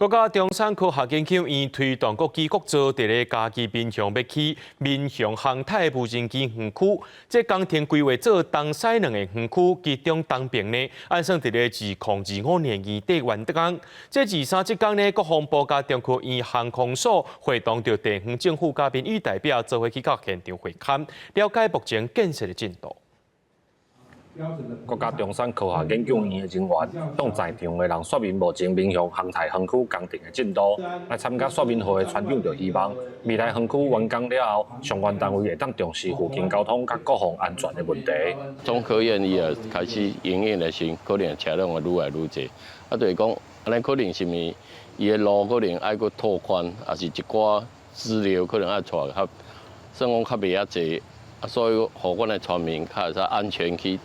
国家中山科学研究院推动国际国造伫咧嘉义民雄要起民雄航太无人机园区，这工程规划做东西两个园区，其中东边呢，按算伫咧2025年年底完工。这23这天呢，国防部甲中科院航空所会同着地方政府甲民意代表做伙去到现场会勘，了解目前建设的进度。 国家中山科学研究院的人员向在场的人说明目前民雄航太园区工程的进度。来参加说明会的船长就希望，未来园区完工了后，相关单位会当重视附近交通甲国防安全的问题。中科院伊也开始营运的时，可能车辆会愈来愈侪。就是讲，安尼可能是咪伊的路可能爱搁拓宽，也是一寡资料可能爱带较，算讲较袂遐侪，所以互阮的船民较会使安全去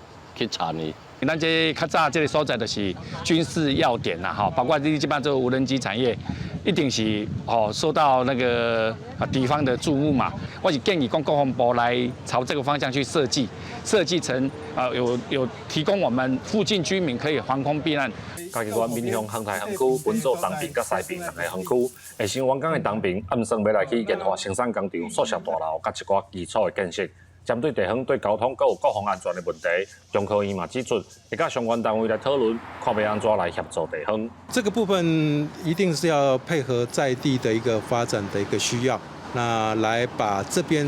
参与。咱这较早这个所在就是军事要点啦，哈，包括你基本上这个无人机产业，一定是受到那个敌方的注目嘛。我是建议国防部来朝这个方向去设计成有提供我们附近居民可以防空避难。嘉义县民雄航太园区分做东边甲西边两个园区，会先完工的东边，暗算要来去研发生产工厂、宿舍大楼甲一寡基础的建设。 针对地方对交通、有国防安全的问题，中科院嘛指出，会甲相关单位来讨论，看要安怎来协助地方。这个部分一定是要配合在地的一个发展的一个需要，那来把这边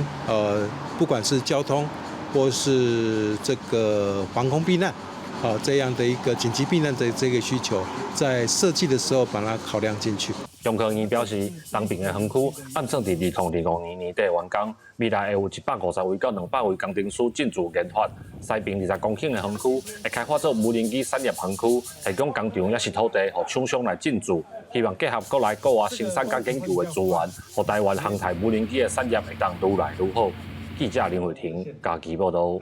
不管是交通或是这个防空避难，这样的一个紧急避难的这个需求，在设计的时候把它考量进去。 中科院表示，东边的园区按算伫2025年年底完工，未来会有150位到200位工程师进驻研发。西边20公顷的园区会开发做无人机产业园区，提供工厂也是土地，予厂商来进驻。希望结合国内国外生产甲研究的资源，予台湾航太无人机的产业会当愈来愈好。记者林慧婷，嘉义报道。